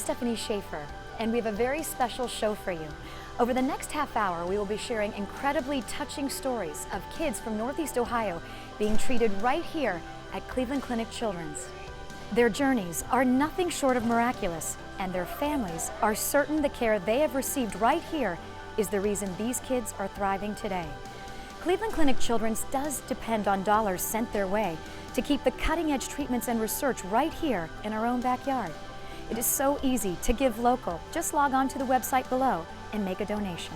Stephanie Schaefer, and we have a very special show for you. Over the next half hour, we will be sharing incredibly touching stories of kids from Northeast Ohio being treated right here at Cleveland Clinic Children's. Their journeys are nothing short of miraculous, and their families are certain the care they have received right here is the reason these kids are thriving today. Cleveland Clinic Children's does depend on dollars sent their way to keep the cutting-edge treatments and research right here in our own backyard. It is so easy to give local. Just log on to the website below and make a donation.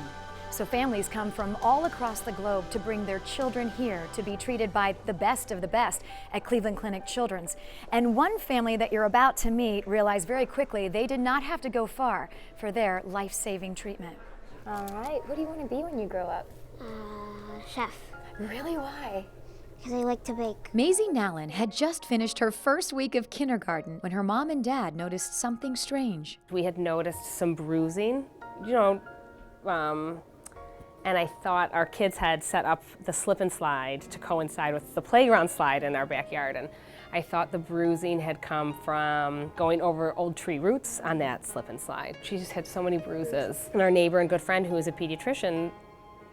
So families come from all across the globe to bring their children here to be treated by the best of the best at Cleveland Clinic Children's. And one family that you're about to meet realized very quickly they did not have to go far for their life-saving treatment. All right, what do you want to be when you grow up? Chef. Really, why? Because I like to bake. Maisie Nallin had just finished her first week of kindergarten when her mom and dad noticed something strange. We had noticed some bruising, and I thought our kids had set up the slip and slide to coincide with the playground slide in our backyard, and I thought the bruising had come from going over old tree roots on that slip and slide. She just had so many bruises. And our neighbor and good friend who is a pediatrician,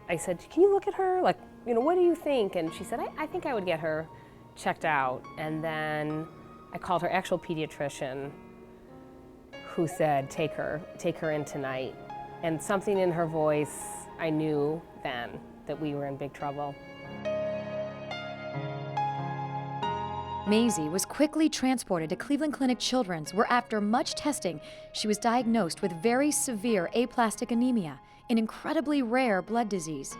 I said, can you look at her? Like, what do you think? And she said, I think I would get her checked out. And then I called her actual pediatrician who said, take her in tonight. And something in her voice, I knew then that we were in big trouble. Maisie was quickly transported to Cleveland Clinic Children's, where after much testing, she was diagnosed with very severe aplastic anemia, an incredibly rare blood disease.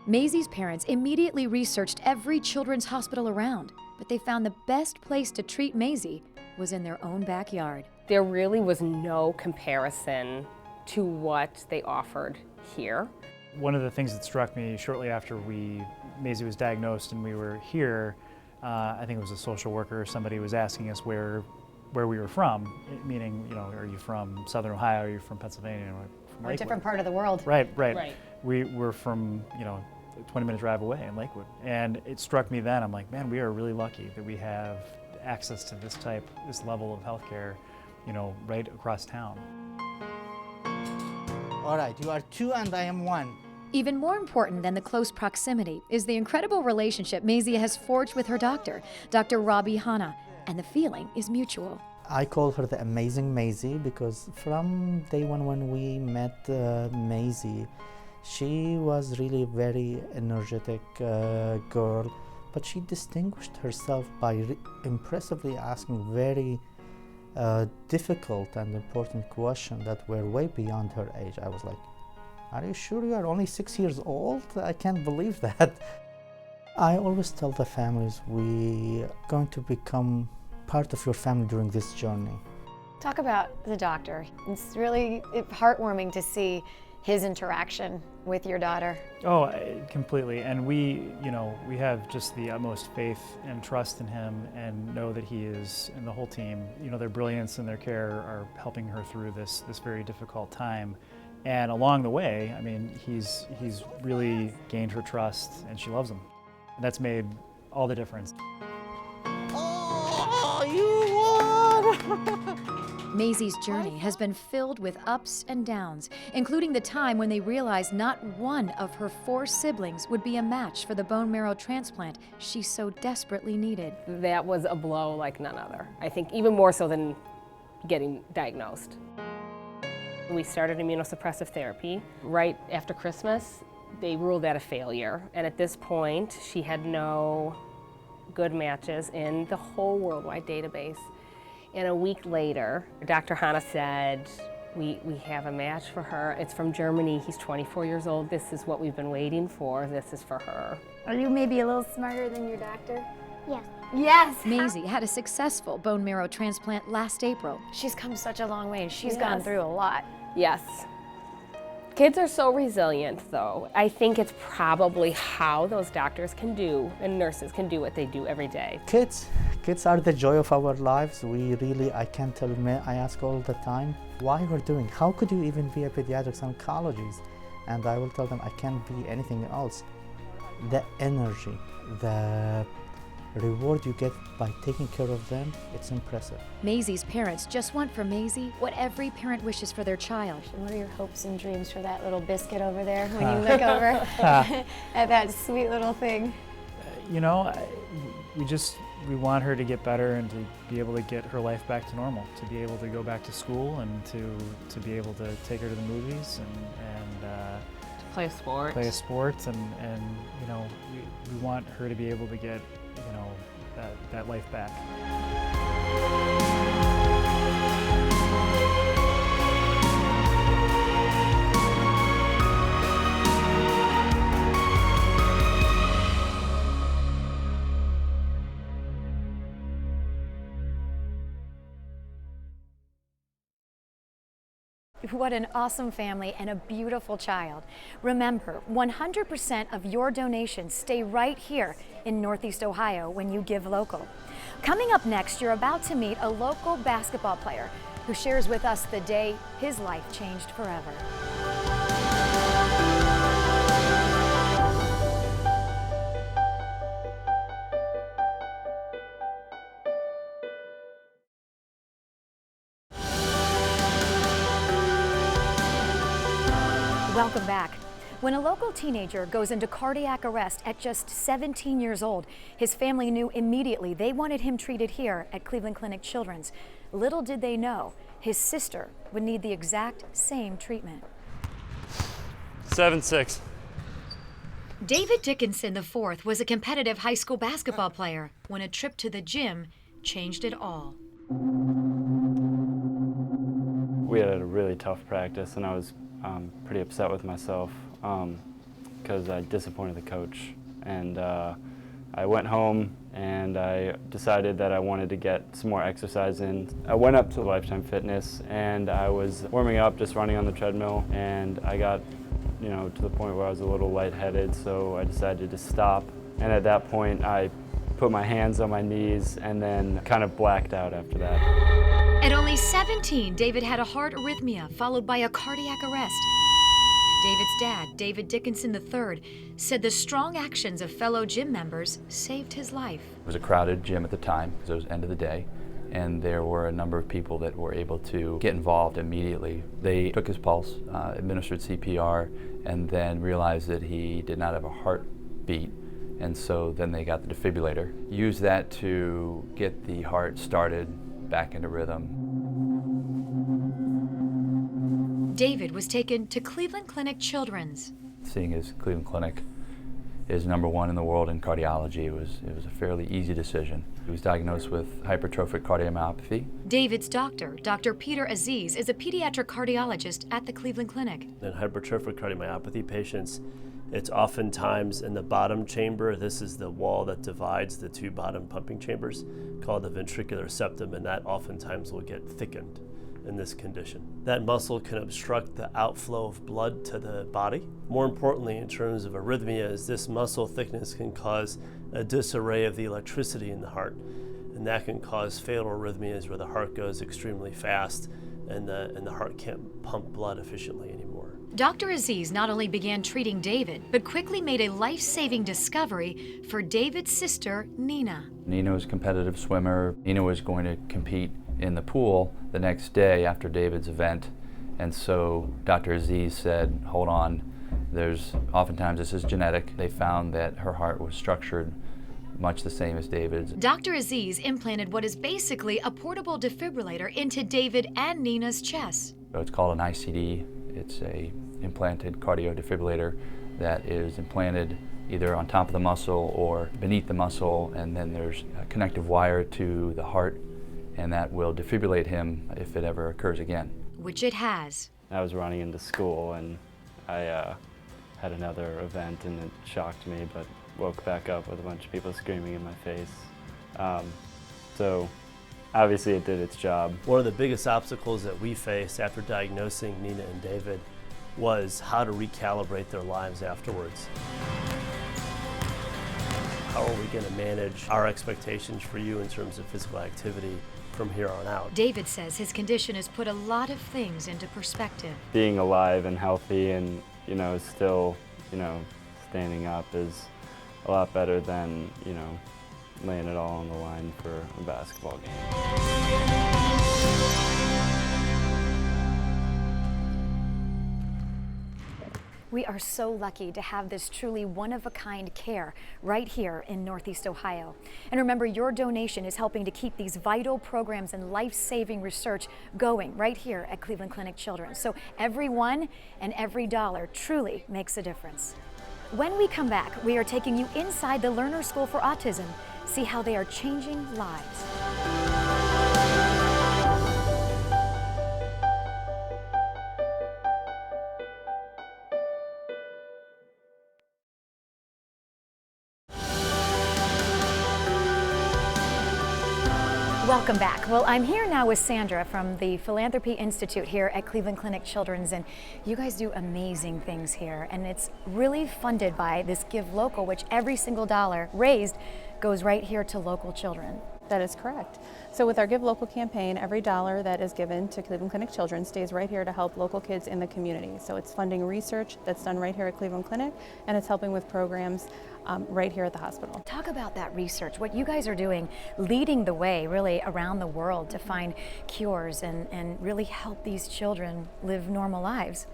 Maisie's parents immediately researched every children's hospital around, but they found the best place to treat Maisie was in their own backyard. There really was no comparison to what they offered here. One of the things that struck me shortly after Maisie was diagnosed and we were here, I think it was a social worker or somebody was asking us where we were from, meaning, are you from Southern Ohio, are you from Pennsylvania, or from Or a Lakewood? different part of the world. Right. Right. We were from, a 20-minute drive away in Lakewood. And it struck me then, I'm like, man, we are really lucky that we have access to this level of healthcare, right across town. All right, you are 2 and I am 1. Even more important than the close proximity is the incredible relationship Maisie has forged with her doctor, Dr. Robbie Hanna, and the feeling is mutual. I call her the amazing Maisie because from day one when we met Maisie, she was really a very energetic girl, but she distinguished herself by impressively asking very difficult and important questions that were way beyond her age. I was like, are you sure you are only 6 years old? I can't believe that. I always tell the families, we are going to become part of your family during this journey. Talk about the doctor. It's really heartwarming to see his interaction with your daughter. Oh, completely. And we have just the utmost faith and trust in him and know that he is, and the whole team, their brilliance and their care are helping her through this very difficult time. And along the way, he's really gained her trust and she loves him. And that's made all the difference. Oh, you won! Maisie's journey has been filled with ups and downs, including the time when they realized not one of her 4 siblings would be a match for the bone marrow transplant she so desperately needed. That was a blow like none other. I think even more so than getting diagnosed. We started immunosuppressive therapy. Right after Christmas, they ruled that a failure. And at this point, she had no good matches in the whole worldwide database. And a week later, Dr. Hanna said, we have a match for her. It's from Germany. He's 24 years old. This is what we've been waiting for. This is for her. Are you maybe a little smarter than your doctor? Yes. Yes! Maisie had a successful bone marrow transplant last April. She's come such a long way. She's gone through a lot. Yes. Kids are so resilient, though. I think it's probably how those doctors can do and nurses can do what they do every day. Kids are the joy of our lives. I can't tell you, I ask all the time, why you're doing, how could you even be a pediatrics oncologist? And I will tell them I can't be anything else. The energy, the reward you get by taking care of them, it's impressive. Maisie's parents just want for Maisie what every parent wishes for their child. What are your hopes and dreams for that little biscuit over there when you look over at that sweet little thing? You know, we want her to get better and to be able to get her life back to normal, to be able to go back to school and to be able to take her to the movies and Play a sport. play a sport and you know, we want her to be able to get, you know, that life back. What an awesome family and a beautiful child. Remember, 100% of your donations stay right here in Northeast Ohio when you give local. Coming up next, you're about to meet a local basketball player who shares with us the day his life changed forever. Welcome back. When a local teenager goes into cardiac arrest at just 17 years old, his family knew immediately they wanted him treated here at Cleveland Clinic Children's. Little did they know, his sister would need the exact same treatment. 7-6. David Dickinson IV was a competitive high school basketball player when a trip to the gym changed it all. We had a really tough practice, and I was pretty upset with myself because I disappointed the coach. And I went home and I decided that I wanted to get some more exercise in. I went up to Lifetime Fitness and I was warming up, just running on the treadmill, and I got, you know, to the point where I was a little lightheaded, so I decided to stop. And at that point, I put my hands on my knees and then kind of blacked out after that. At only 17, David had a heart arrhythmia followed by a cardiac arrest. David's dad, David Dickinson III, said the strong actions of fellow gym members saved his life. It was a crowded gym at the time because it was the end of the day, and there were a number of people that were able to get involved immediately. They took his pulse, administered CPR, and then realized that he did not have a heartbeat, and so then they got the defibrillator. Used that to get the heart started back into rhythm. David was taken to Cleveland Clinic Children's. Seeing as Cleveland Clinic is #1 in the world in cardiology, it was a fairly easy decision. He was diagnosed with hypertrophic cardiomyopathy. David's doctor, Dr. Peter Aziz, is a pediatric cardiologist at the Cleveland Clinic. In hypertrophic cardiomyopathy patients, it's oftentimes in the bottom chamber. This is the wall that divides the two bottom pumping chambers, called the ventricular septum, and that oftentimes will get thickened in this condition. That muscle can obstruct the outflow of blood to the body. More importantly, in terms of arrhythmia, is this muscle thickness can cause a disarray of the electricity in the heart, and that can cause fatal arrhythmias where the heart goes extremely fast and the heart can't pump blood efficiently anymore. Dr. Aziz not only began treating David, but quickly made a life-saving discovery for David's sister, Nina. Nina was a competitive swimmer. Nina was going to compete in the pool the next day after David's event, and so Dr. Aziz said, hold on, oftentimes this is genetic. They found that her heart was structured much the same as David's. Dr. Aziz implanted what is basically a portable defibrillator into David and Nina's chest. So it's called an ICD. It's a implanted cardio defibrillator that is implanted either on top of the muscle or beneath the muscle, and then there's a connective wire to the heart, and that will defibrillate him if it ever occurs again. Which it has. I was running into school and I had another event and it shocked me, but woke back up with a bunch of people screaming in my face. So obviously it did its job. One of the biggest obstacles that we faced after diagnosing Nina and David was how to recalibrate their lives afterwards. How are we going to manage our expectations for you in terms of physical activity from here on out? David says his condition has put a lot of things into perspective. Being alive and healthy and, still, standing up is a lot better than, laying it all on the line for a basketball game. We are so lucky to have this truly one-of-a-kind care right here in Northeast Ohio. And remember, your donation is helping to keep these vital programs and life-saving research going right here at Cleveland Clinic Children's. So every one and every dollar truly makes a difference. When we come back, we are taking you inside the Lerner School for Autism. See how they are changing lives. Welcome back. Well, I'm here now with Sandra from the Philanthropy Institute here at Cleveland Clinic Children's, and you guys do amazing things here, and it's really funded by this Give Local, which every single dollar raised goes right here to local children. That is correct. So with our Give Local campaign, every dollar that is given to Cleveland Clinic Children stays right here to help local kids in the community. So it's funding research that's done right here at Cleveland Clinic, and it's helping with programs right here at the hospital. Talk about that research, what you guys are doing, leading the way really around the world to find cures and really help these children live normal lives.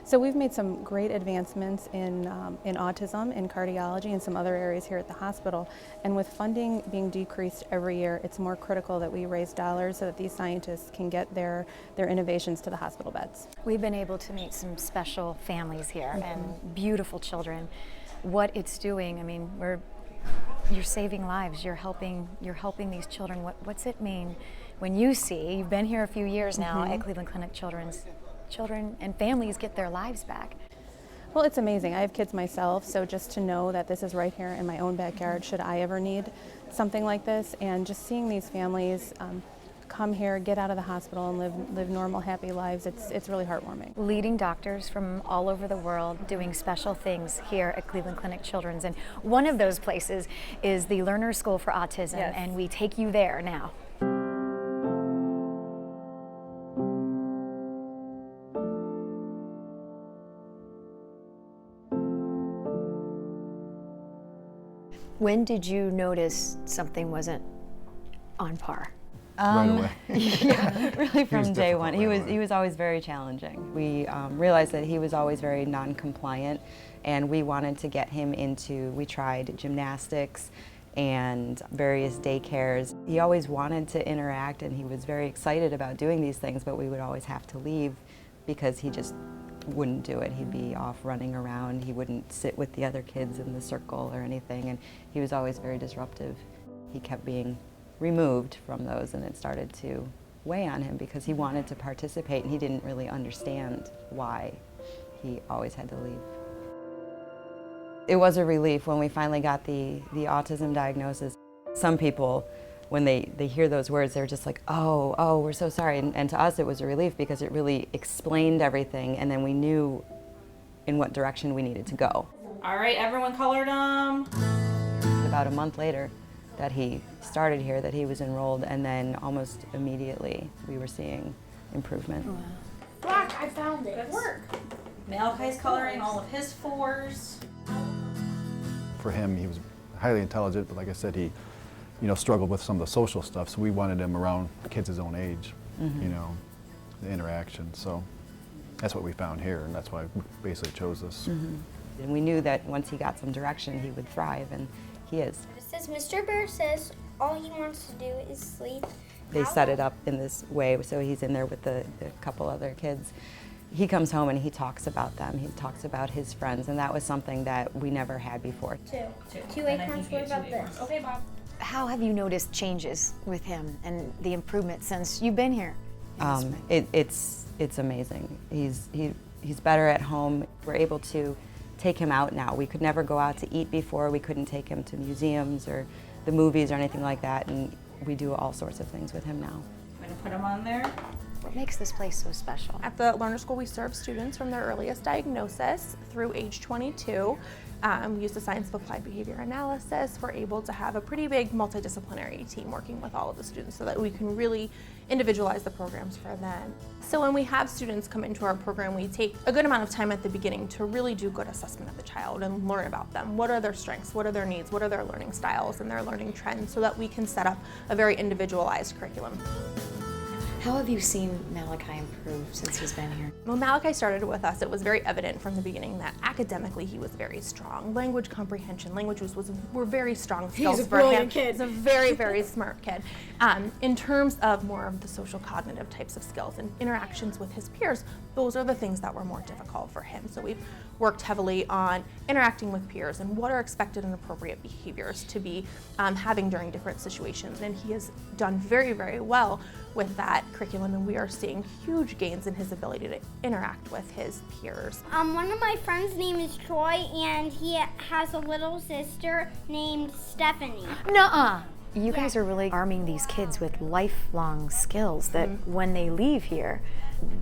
So we've made some great advancements in autism, in cardiology, and some other areas here at the hospital. And with funding being decreased every year, it's more critical that we raise dollars so that these scientists can get their innovations to the hospital beds. We've been able to meet some special families here and beautiful children. What it's doing, I mean, you're saving lives. You're helping these children. What's it mean when you see? You've been here a few years now at Cleveland Clinic Children's. Children and families get their lives back. Well, it's amazing. I have kids myself, so just to know that this is right here in my own backyard, should I ever need something like this, and just seeing these families come here, get out of the hospital, and live normal, happy lives, it's really heartwarming. Leading doctors from all over the world doing special things here at Cleveland Clinic Children's, and one of those places is the Lerner School for Autism, and we take you there now. When did you notice something wasn't on par? Right away. Yeah, really from day one. He was always very challenging. We realized that he was always very non-compliant, and we wanted to get him into, we tried gymnastics and various daycares. He always wanted to interact, and he was very excited about doing these things, but we would always have to leave because he just wouldn't do it. He'd be off running around. He wouldn't sit with the other kids in the circle or anything, and he was always very disruptive. He kept being removed from those, and it started to weigh on him because he wanted to participate and he didn't really understand why he always had to leave. It was a relief when we finally got the autism diagnosis. Some people, when they hear those words, they're just like, oh, we're so sorry. And to us, it was a relief because it really explained everything, and then we knew in what direction we needed to go. All right, everyone colored them. About a month later that he started here, that he was enrolled, and then almost immediately we were seeing improvement. Wow. Black, I found it. Good work. Malachi's coloring all of his 4s. For him, he was highly intelligent, but like I said, he struggled with some of the social stuff, so we wanted him around kids his own age, the interaction. So that's what we found here, and that's why we basically chose this. And we knew that once he got some direction, he would thrive, and he is. It says Mr. Bear says all he wants to do is sleep. They set it up in this way, so he's in there with the couple other kids. He comes home and he talks about them. He talks about his friends, and that was something that we never had before. Two acorns, what about this? Okay, Bob. How have you noticed changes with him and the improvement since you've been here? It's amazing. He's better at home. We're able to take him out now. We could never go out to eat before. We couldn't take him to museums or the movies or anything like that, and we do all sorts of things with him now. I'm gonna put him on there. What makes this place so special? At the Learner School, we serve students from their earliest diagnosis through age 22. We use the science of applied behavior analysis. We're able to have a pretty big multidisciplinary team working with all of the students so that we can really individualize the programs for them. So when we have students come into our program, we take a good amount of time at the beginning to really do good assessment of the child and learn about them. What are their strengths? What are their needs? What are their learning styles and their learning trends so that we can set up a very individualized curriculum. How have you seen Malachi improve since he's been here? When Malachi started with us, it was very evident from the beginning that academically he was very strong. Language comprehension, were very strong skills for him. He's a brilliant kid. He's a very, very smart kid. In terms of more of the social cognitive types of skills and interactions with his peers, those are the things that were more difficult for him. So we've worked heavily on interacting with peers and what are expected and appropriate behaviors to be having during different situations. And he has done very, very well with that curriculum, and we are seeing huge gains in his ability to interact with his peers. One of my friends' name is Troy, and he has a little sister named Stephanie. Nuh-uh. You guys are really arming these kids with lifelong skills that when they leave here,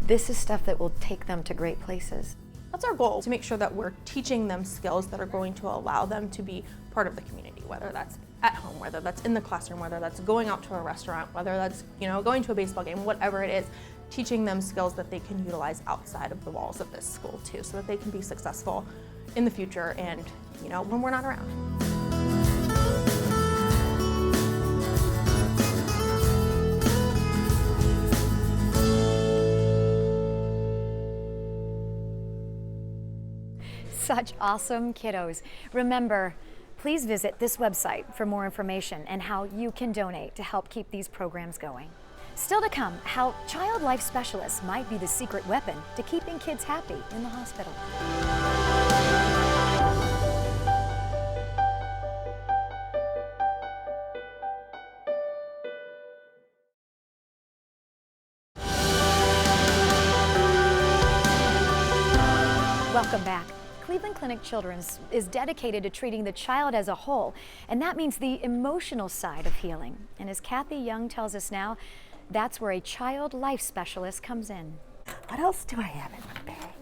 this is stuff that will take them to great places. That's our goal, to make sure that we're teaching them skills that are going to allow them to be part of the community, whether that's at home, whether that's in the classroom, whether that's going out to a restaurant, whether that's going to a baseball game, whatever it is, teaching them skills that they can utilize outside of the walls of this school too, so that they can be successful in the future and when we're not around. Such awesome kiddos. Remember, please visit this website for more information and how you can donate to help keep these programs going. Still to come, how child life specialists might be the secret weapon to keeping kids happy in the hospital. Welcome back. Cleveland Clinic Children's is dedicated to treating the child as a whole, and that means the emotional side of healing. And as Kathy Young tells us now, that's where a child life specialist comes in. What else do I have in my bag?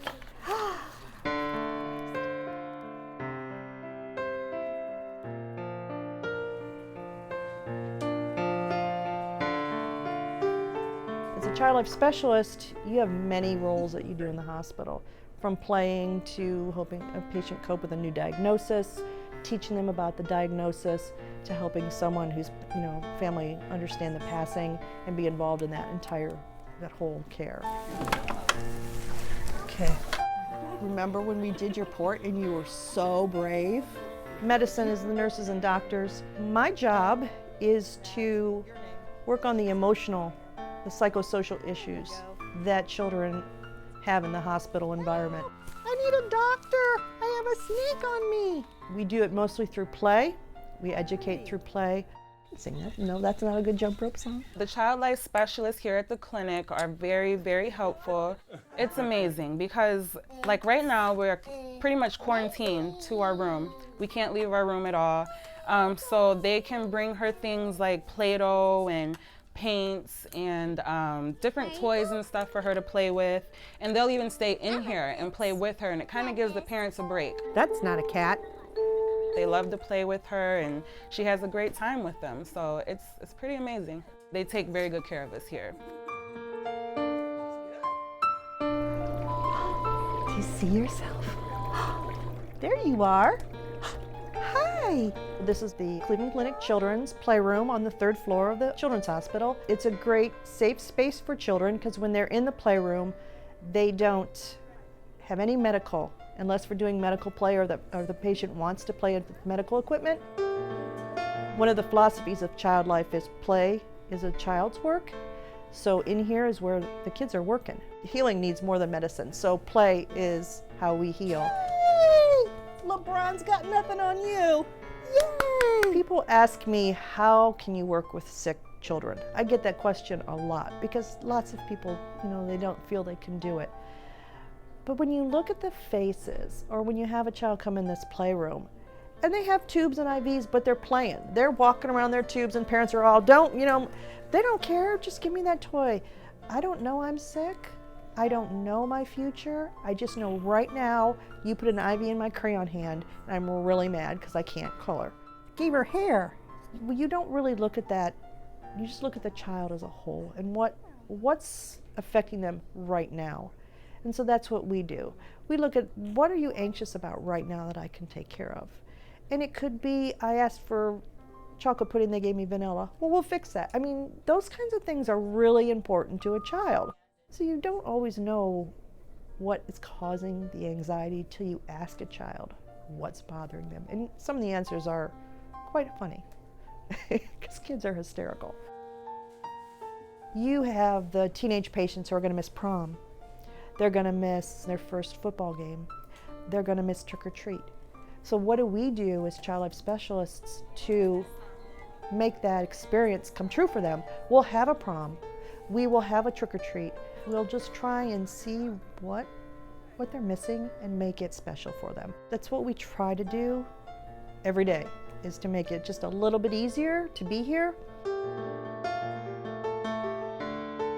As a child life specialist, you have many roles that you do in the hospital. From playing to helping a patient cope with a new diagnosis, teaching them about the diagnosis, to helping someone whose family understand the passing and be involved in that whole care. Okay. Remember when we did your port and you were so brave? Medicine is the nurses and doctors. My job is to work on the emotional, the psychosocial issues that children have in the hospital environment. I need a doctor. I have a snake on me. We do it mostly through play. We educate through play. Sing that. No, that's not a good jump rope song. The child life specialists here at the clinic are very, very helpful. It's amazing because like right now we're pretty much quarantined to our room. We can't leave our room at all. So they can bring her things like Play-Doh and paints and different toys and stuff for her to play with, and they'll even stay in here and play with her, and it kind of gives the parents a break. That's not a cat. They love to play with her, and she has a great time with them, so it's pretty amazing. They take very good care of us here. Do you see yourself? There you are. Hi. This is the Cleveland Clinic Children's Playroom on the 3rd floor of the Children's Hospital. It's a great safe space for children because when they're in the playroom, they don't have any medical, unless we're doing medical play or the patient wants to play with medical equipment. One of the philosophies of child life is play is a child's work. So in here is where the kids are working. Healing needs more than medicine, so play is how we heal. Yay! LeBron's got nothing on you. Yay! People ask me, how can you work with sick children? I get that question a lot because lots of people, they don't feel they can do it. But when you look at the faces, or when you have a child come in this playroom, and they have tubes and IVs, but they're playing. They're walking around their tubes and parents are all, they don't care, just give me that toy. I don't know I'm sick. I don't know my future. I just know right now you put an IV in my crayon hand and I'm really mad because I can't color. Gave her hair. Well, you don't really look at that. You just look at the child as a whole and what's affecting them right now. And so that's what we do. We look at what are you anxious about right now that I can take care of. And it could be, I asked for chocolate pudding, they gave me vanilla. Well, we'll fix that. I mean, those kinds of things are really important to a child. So you don't always know what is causing the anxiety till you ask a child what's bothering them. And some of the answers are quite funny because kids are hysterical. You have the teenage patients who are going to miss prom. They're going to miss their first football game. They're going to miss trick or treat. So what do we do as child life specialists to make that experience come true for them? We'll have a prom. We will have a trick or treat. We'll just try and see what they're missing and make it special for them. That's what we try to do every day, is to make it just a little bit easier to be here.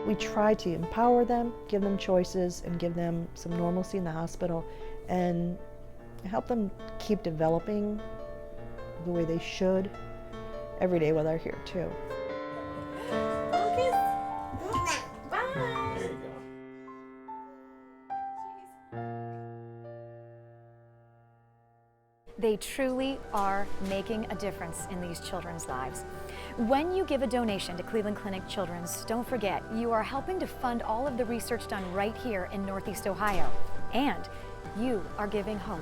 We try to empower them, give them choices, and give them some normalcy in the hospital, and help them keep developing the way they should every day while they're here too. They truly are making a difference in these children's lives. When you give a donation to Cleveland Clinic Children's, don't forget, you are helping to fund all of the research done right here in Northeast Ohio, and you are giving hope.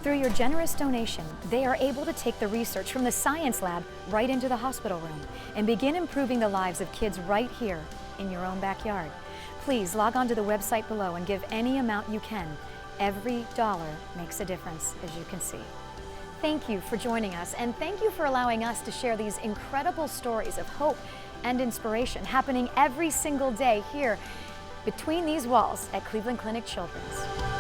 Through your generous donation, they are able to take the research from the science lab right into the hospital room and begin improving the lives of kids right here in your own backyard. Please log on to the website below and give any amount you can. Every dollar makes a difference, as you can see. Thank you for joining us, and thank you for allowing us to share these incredible stories of hope and inspiration happening every single day here between these walls at Cleveland Clinic Children's.